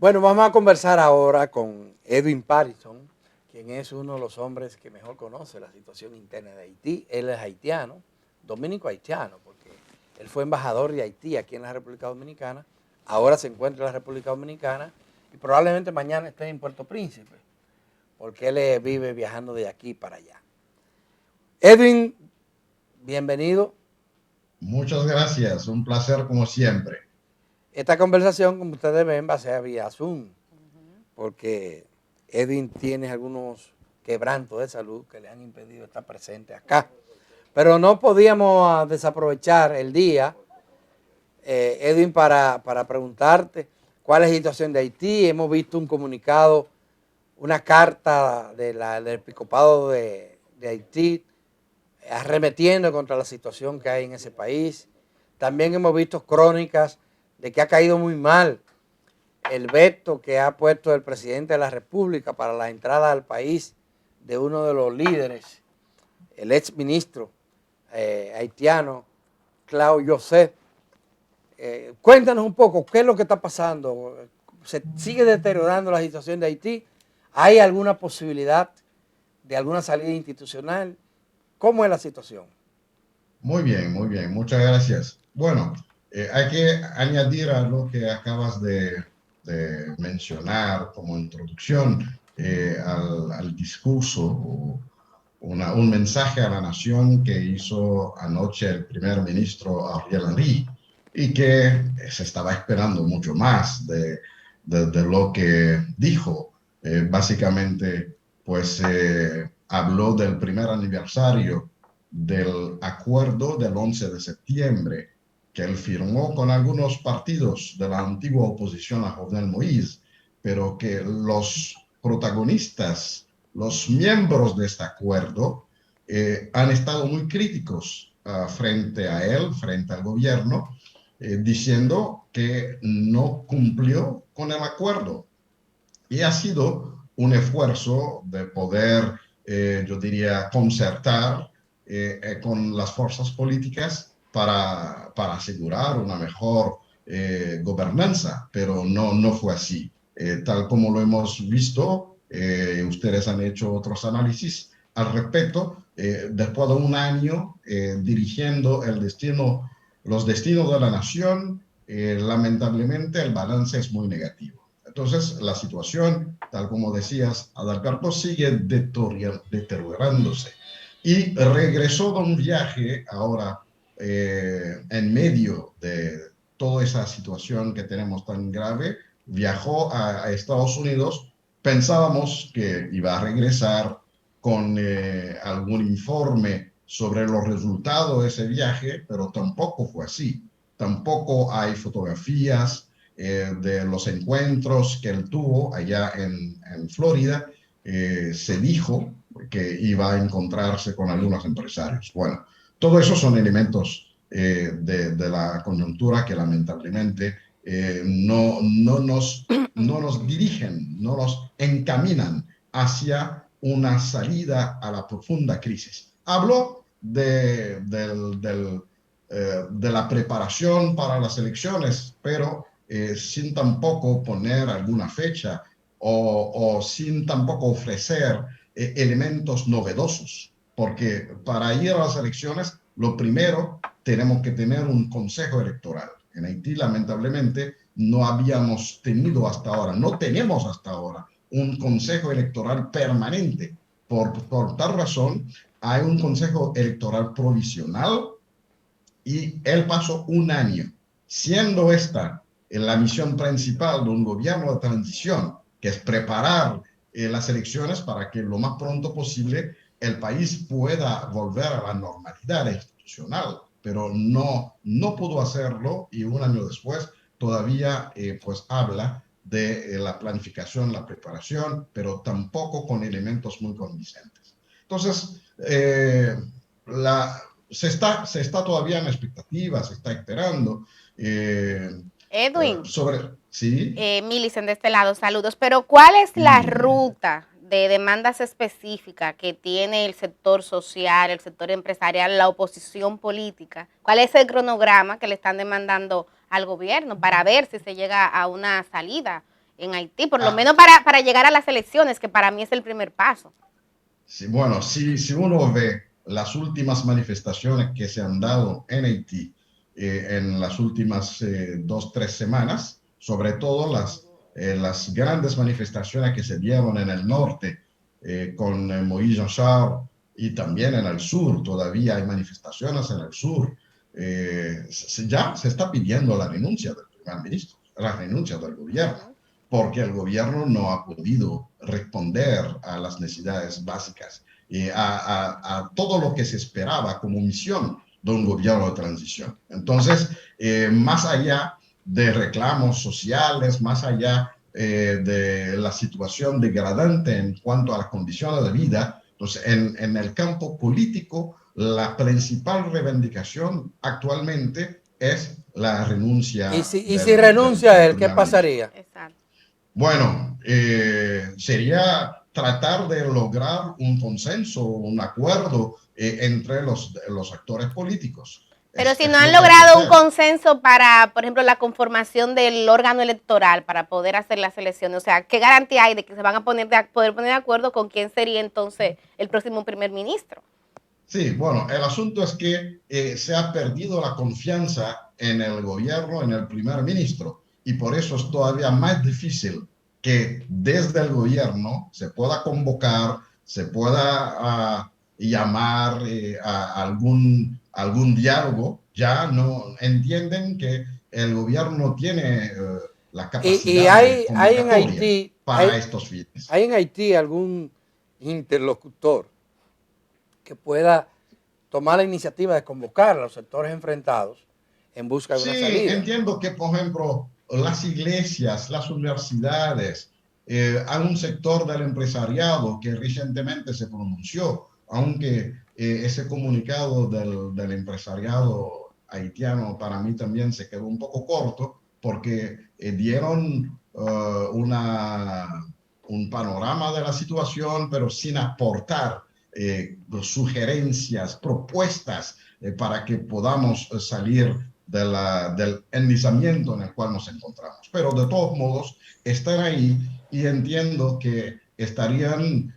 Bueno, vamos a conversar ahora con Edwin Paterson, quien es uno de los hombres que mejor conoce la situación interna de Haití. Él es haitiano, dominico-haitiano, porque él fue embajador de Haití aquí en la República Dominicana, ahora se encuentra en la República Dominicana y probablemente mañana esté en Puerto Príncipe, porque él vive viajando de aquí para allá. Edwin, bienvenido. Muchas gracias, un placer como siempre. Esta conversación, como ustedes ven, va a ser vía Zoom, porque Edwin tiene algunos quebrantos de salud que le han impedido estar presente acá. Pero no podíamos desaprovechar el día, Edwin, para preguntarte cuál es la situación de Haití. Hemos visto un comunicado, una carta del episcopado de Haití arremetiendo contra la situación que hay en ese país. También hemos visto crónicas de que ha caído muy mal el veto que ha puesto el presidente de la República para la entrada al país de uno de los líderes, el ex ministro haitiano, Claude Joseph. Cuéntanos un poco, ¿qué es lo que está pasando? ¿Se sigue deteriorando la situación de Haití? ¿Hay alguna posibilidad de alguna salida institucional? ¿Cómo es la situación? Muy bien, muchas gracias. Bueno, hay que añadir a lo que acabas de mencionar como introducción al discurso o un mensaje a la nación que hizo anoche el primer ministro Ariel Henry y que se estaba esperando mucho más de lo que dijo. Básicamente, pues habló del primer aniversario del acuerdo del 11 de septiembre que él firmó con algunos partidos de la antigua oposición a Jovenel Moïse, pero que los protagonistas, los miembros de este acuerdo, han estado muy críticos frente a él, frente al gobierno, diciendo que no cumplió con el acuerdo. Y ha sido un esfuerzo de poder, yo diría, concertar con las fuerzas políticas para asegurar una mejor gobernanza, pero no fue así. Tal como lo hemos visto, ustedes han hecho otros análisis al respecto, después de un año dirigiendo los destinos de la nación, lamentablemente el balance es muy negativo. Entonces, la situación, tal como decías, Adalberto, sigue deteriorándose. Y regresó de un viaje ahora en medio de toda esa situación que tenemos tan grave, viajó a Estados Unidos. Pensábamos que iba a regresar con algún informe sobre los resultados de ese viaje, pero tampoco fue así. Tampoco hay fotografías de los encuentros que él tuvo allá en Florida. Se dijo que iba a encontrarse con algunos empresarios. Bueno, todo eso son elementos de la coyuntura que lamentablemente no nos dirigen, no nos encaminan hacia una salida a la profunda crisis. Hablo de la preparación para las elecciones, pero sin tampoco poner alguna fecha o sin tampoco ofrecer elementos novedosos, porque para ir a las elecciones, lo primero, tenemos que tener un consejo electoral. En Haití, lamentablemente, no habíamos tenido hasta ahora, no tenemos hasta ahora un consejo electoral permanente. Por tal razón, hay un consejo electoral provisional y él pasó un año, siendo esta la misión principal de un gobierno de transición, que es preparar las elecciones para que lo más pronto posible el país pueda volver a la normalidad institucional, pero no pudo hacerlo y un año después todavía pues habla de la planificación, la preparación, pero tampoco con elementos muy convincentes. Entonces, la, se está todavía en expectativa, se está esperando Edwin, sobre, ¿sí? Millicent de este lado, saludos. Pero ¿cuál es la Y ruta de demandas específicas que tiene el sector social, el sector empresarial, la oposición política? ¿Cuál es el cronograma que le están demandando al gobierno para ver si se llega a una salida en Haití, por lo menos para llegar a las elecciones, que para mí es el primer paso. Sí, bueno, si uno ve las últimas manifestaciones que se han dado en Haití en las últimas 2, 3 semanas, sobre todo las grandes manifestaciones que se dieron en el norte con Moïse Jean Charles y también en el sur, todavía hay manifestaciones en el sur, ya se está pidiendo la renuncia del primer ministro, la renuncia del gobierno, porque el gobierno no ha podido responder a las necesidades básicas y a todo lo que se esperaba como misión de un gobierno de transición. Entonces, más allá de reclamos sociales, más allá de la situación degradante en cuanto a las condiciones de vida, entonces en el campo político, la principal reivindicación actualmente es la renuncia. Y si renuncia él, ¿qué pasaría? Exacto. Bueno, sería tratar de lograr un consenso, un acuerdo entre los actores políticos. Pero si no han logrado un consenso para, por ejemplo, la conformación del órgano electoral para poder hacer las elecciones, o sea, ¿qué garantía hay de que se van a poder poner de acuerdo con quién sería entonces el próximo primer ministro? Sí, bueno, el asunto es que se ha perdido la confianza en el gobierno, en el primer ministro, y por eso es todavía más difícil que desde el gobierno se pueda convocar, se pueda llamar a algún diálogo. Ya no entienden que el gobierno tiene la capacidad de convocatoria para estos fines. ¿Hay en Haití algún interlocutor que pueda tomar la iniciativa de convocar a los sectores enfrentados en busca de una salida? Sí, entiendo que, por ejemplo, las iglesias, las universidades, hay un sector del empresariado que recientemente se pronunció, aunque ese comunicado del empresariado haitiano para mí también se quedó un poco corto, porque dieron un panorama de la situación, pero sin aportar sugerencias, propuestas para que podamos salir del enlizamiento en el cual nos encontramos. Pero de todos modos, están ahí y entiendo que estarían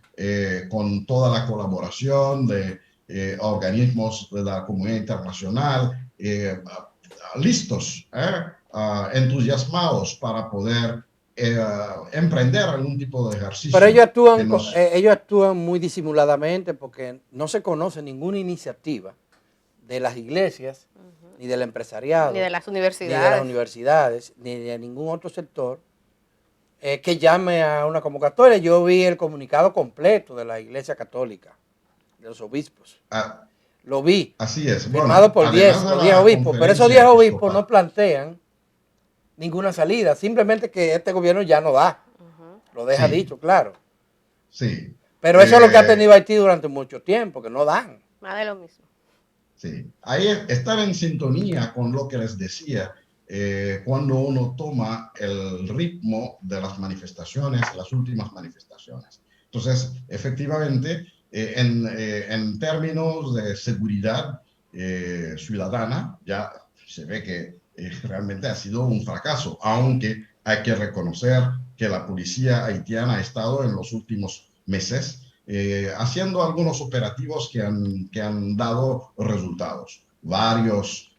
con toda la colaboración de organismos de la comunidad internacional, listos, entusiasmados para poder emprender algún tipo de ejercicio. Pero ellos actúan muy disimuladamente porque no se conoce ninguna iniciativa de las iglesias, ni del empresariado, ni de las universidades, ni de ningún otro sector que llame a una convocatoria. Yo vi el comunicado completo de la Iglesia Católica, de los obispos. Lo vi. Así es. Firmado por 10 obispos, pero esos 10 obispos no plantean ninguna salida, simplemente que este gobierno ya no da. Lo deja dicho, claro. Sí. Pero eso es lo que ha tenido Haití durante mucho tiempo, que no dan. Más de lo mismo. Sí. Ahí estar en sintonía con lo que les decía, cuando uno toma el ritmo de las manifestaciones, las últimas manifestaciones. Entonces, efectivamente, en términos de seguridad ciudadana, ya se ve que realmente ha sido un fracaso, aunque hay que reconocer que la policía haitiana ha estado en los últimos meses haciendo algunos operativos que han dado resultados. Varios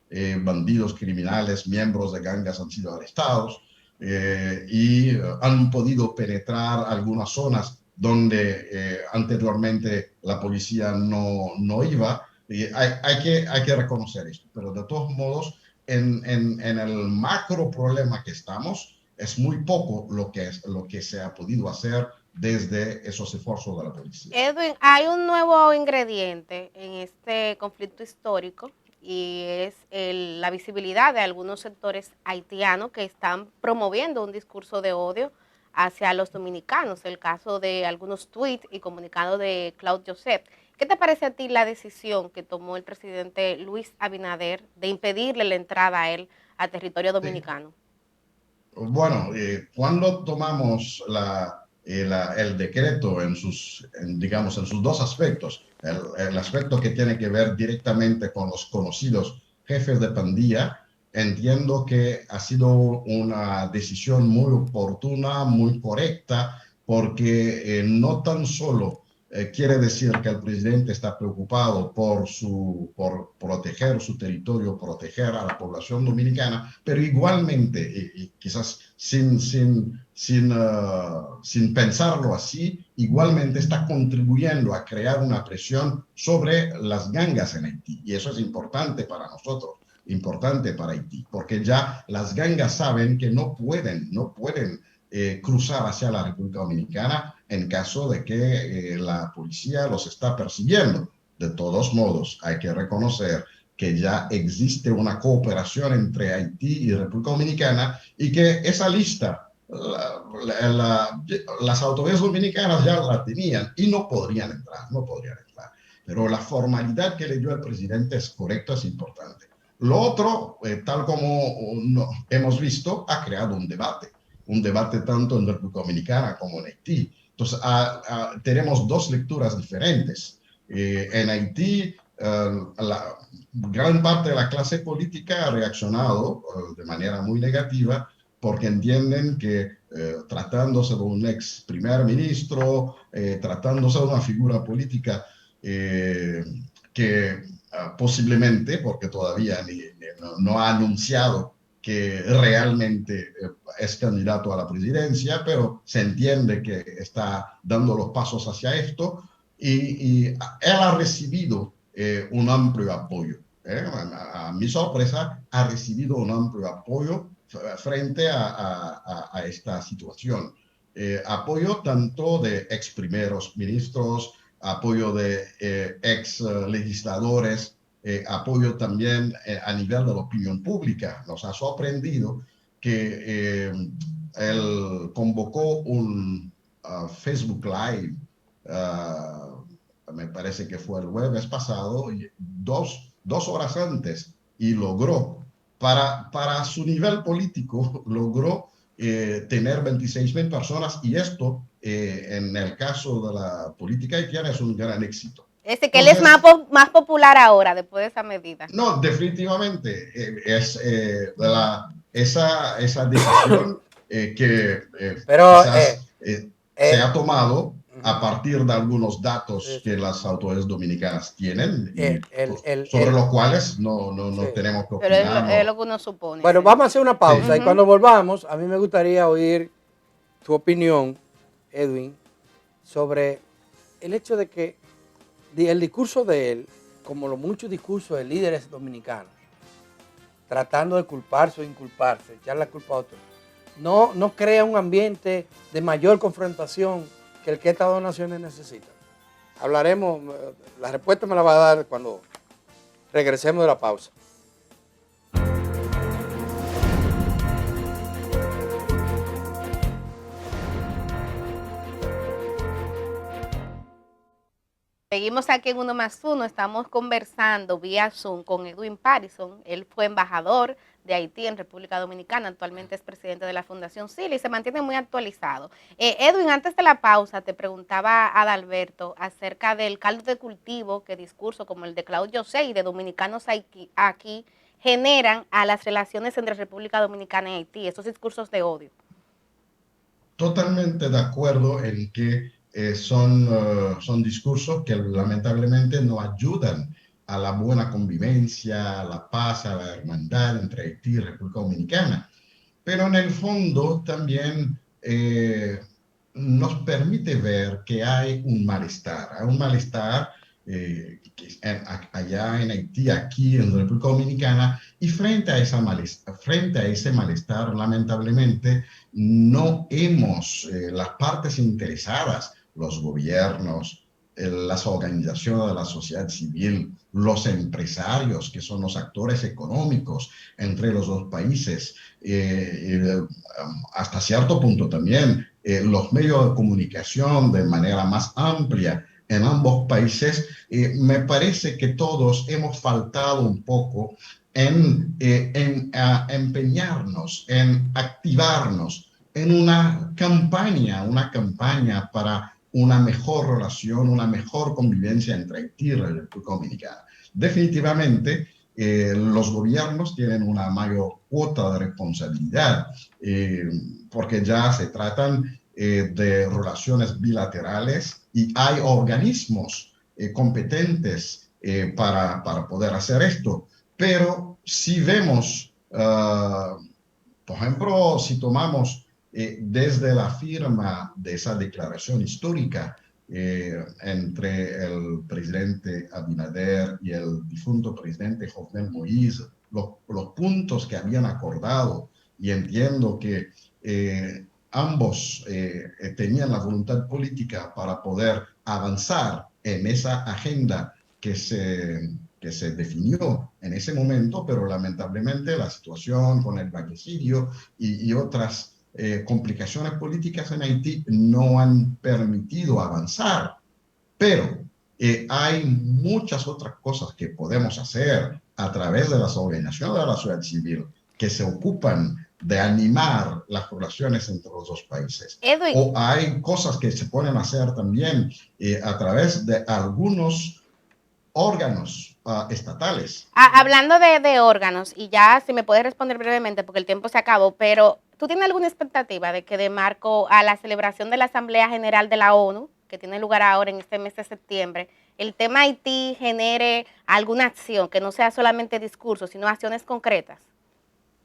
bandidos criminales, miembros de gangas han sido arrestados y han podido penetrar algunas zonas donde anteriormente la policía no iba. Hay que reconocer esto, pero de todos modos, en el macro problema que estamos, es muy poco lo que se ha podido hacer desde esos esfuerzos de la policía. Edwin, hay un nuevo ingrediente en este conflicto histórico y es la visibilidad de algunos sectores haitianos que están promoviendo un discurso de odio hacia los dominicanos. El caso de algunos tweets y comunicados de Claude Joseph. ¿Qué te parece a ti la decisión que tomó el presidente Luis Abinader de impedirle la entrada a él a territorio dominicano? Sí. Bueno, cuando tomamos el decreto en sus dos aspectos, el aspecto que tiene que ver directamente con los conocidos jefes de pandilla, entiendo que ha sido una decisión muy oportuna, muy correcta, porque no tan solo quiere decir que el presidente está preocupado por proteger su territorio, proteger a la población dominicana, pero igualmente, y quizás sin pensarlo así, igualmente está contribuyendo a crear una presión sobre las gangas en Haití. Y eso es importante para nosotros, importante para Haití, porque ya las gangas saben que no pueden cruzar hacia la República Dominicana en caso de que la policía los está persiguiendo. De todos modos, hay que reconocer que ya existe una cooperación entre Haití y República Dominicana y que esa lista las autoridades dominicanas ya la tenían y no podrían entrar. Pero la formalidad que le dio el presidente es correcta, es importante. Lo otro, tal como hemos visto, ha creado un debate tanto en República Dominicana como en Haití. Entonces, tenemos dos lecturas diferentes. En Haití, gran parte de la clase política ha reaccionado de manera muy negativa porque entienden que tratándose de un ex primer ministro, tratándose de una figura política que posiblemente, porque todavía no ha anunciado que realmente es candidato a la presidencia, pero se entiende que está dando los pasos hacia esto y él ha recibido un amplio apoyo. A mi sorpresa, ha recibido un amplio apoyo frente a esta situación. Apoyo tanto de ex primeros ministros, apoyo de ex legisladores, apoyo también a nivel de la opinión pública. Nos ha sorprendido que él convocó un Facebook Live, me parece que fue el jueves pasado, dos horas antes, y logró, para su nivel político, logró tener 26,000 personas, y esto, en el caso de la política haitiana, es un gran éxito. Ese que entonces, él es más popular ahora, después de esa medida. No, definitivamente, esa decisión que quizás se ha tomado a partir de algunos datos que las autoridades dominicanas tienen, sobre los cuales no tenemos que opinar. Pero es lo que uno supone. Bueno, vamos a hacer una pausa y cuando volvamos, a mí me gustaría oír tu opinión, Edwin, sobre el hecho de que el discurso de él, como los muchos discursos de líderes dominicanos, tratando de culparse o inculparse, echar la culpa a otros, no crea un ambiente de mayor confrontación que el que estas dos naciones necesitan. Hablaremos, la respuesta me la va a dar cuando regresemos de la pausa. Seguimos aquí en 1+1, estamos conversando vía Zoom con Edwin Parisson. Él fue embajador de Haití en República Dominicana, actualmente es presidente de la Fundación SILA y se mantiene muy actualizado. Edwin, antes de la pausa te preguntaba a Adalberto acerca del caldo de cultivo que discursos como el de Claudio José y de dominicanos aquí generan a las relaciones entre República Dominicana y Haití, esos discursos de odio. Totalmente de acuerdo en que son discursos que lamentablemente no ayudan a la buena convivencia, a la paz, a la hermandad entre Haití y República Dominicana. Pero en el fondo también nos permite ver que hay un malestar allá en Haití, aquí en República Dominicana, y frente a ese malestar, lamentablemente, no hemos, las partes interesadas, los gobiernos, las organizaciones de la sociedad civil, los empresarios, que son los actores económicos entre los dos países, hasta cierto punto también los medios de comunicación de manera más amplia en ambos países, me parece que todos hemos faltado un poco en empeñarnos, en activarnos en una campaña para una mejor relación, una mejor convivencia entre Haití y la República Dominicana. Definitivamente, los gobiernos tienen una mayor cuota de responsabilidad, porque ya se tratan de relaciones bilaterales y hay organismos competentes para poder hacer esto. Pero si vemos, por ejemplo, si tomamos desde la firma de esa declaración histórica entre el presidente Abinader y el difunto presidente Jovenel Moïse, los puntos que habían acordado, y entiendo que ambos tenían la voluntad política para poder avanzar en esa agenda que se definió en ese momento, pero lamentablemente la situación con el magnicidio y otras complicaciones políticas en Haití no han permitido avanzar. Pero hay muchas otras cosas que podemos hacer a través de las organizaciones de la sociedad civil que se ocupan de animar las relaciones entre los dos países. Edwin. O hay cosas que se pueden hacer también a través de algunos órganos estatales. Hablando de órganos, y ya si me puedes responder brevemente porque el tiempo se acabó, pero ¿tú tienes alguna expectativa de que de marco a la celebración de la Asamblea General de la ONU, que tiene lugar ahora en este mes de septiembre, el tema Haití genere alguna acción, que no sea solamente discursos, sino acciones concretas?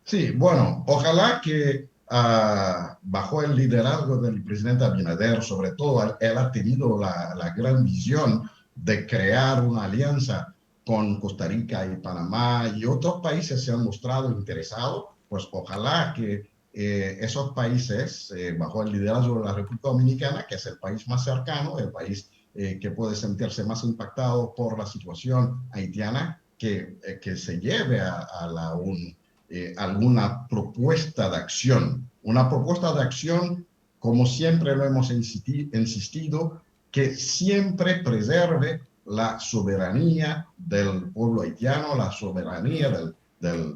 Sí, bueno, ojalá que bajo el liderazgo del presidente Abinader, sobre todo, él ha tenido la gran visión de crear una alianza con Costa Rica y Panamá, y otros países se han mostrado interesados, pues ojalá que esos países, bajo el liderazgo de la República Dominicana, que es el país más cercano, el país que puede sentirse más impactado por la situación haitiana, que se lleve a la ONU alguna propuesta de acción. Una propuesta de acción, como siempre lo hemos insistido, que siempre preserve la soberanía del pueblo haitiano, la soberanía de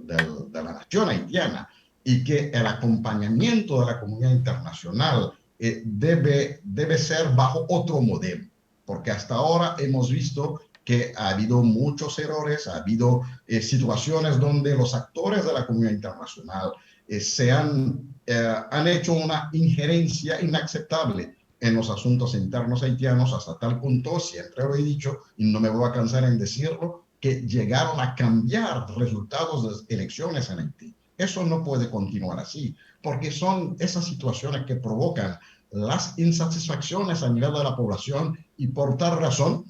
la nación haitiana, y que el acompañamiento de la comunidad internacional debe ser bajo otro modelo, porque hasta ahora hemos visto que ha habido muchos errores, ha habido situaciones donde los actores de la comunidad internacional han hecho una injerencia inaceptable en los asuntos internos haitianos, hasta tal punto, siempre lo he dicho y no me voy a cansar en decirlo, que llegaron a cambiar resultados de elecciones en Haití. Eso no puede continuar así, porque son esas situaciones que provocan las insatisfacciones a nivel de la población, y por tal razón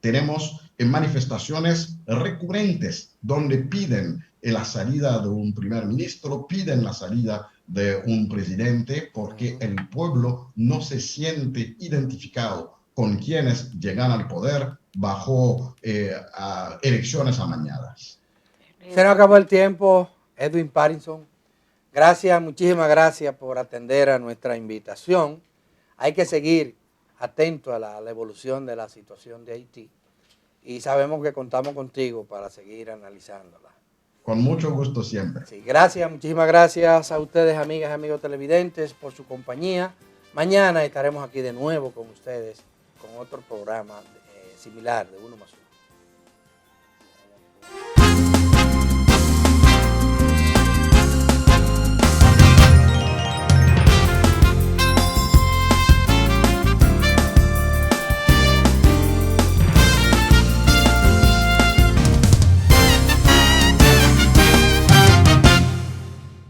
tenemos manifestaciones recurrentes donde piden la salida de un primer ministro, piden la salida de un presidente, porque el pueblo no se siente identificado con quienes llegan al poder bajo elecciones amañadas. Se nos acabó el tiempo, Edwin Parinson. Gracias, muchísimas gracias por atender a nuestra invitación. Hay que seguir atento a la evolución de la situación de Haití y sabemos que contamos contigo para seguir analizándola. Con mucho gusto siempre. Sí, gracias, muchísimas gracias a ustedes, amigas y amigos televidentes, por su compañía. Mañana estaremos aquí de nuevo con ustedes con otro programa similar de Uno más Uno.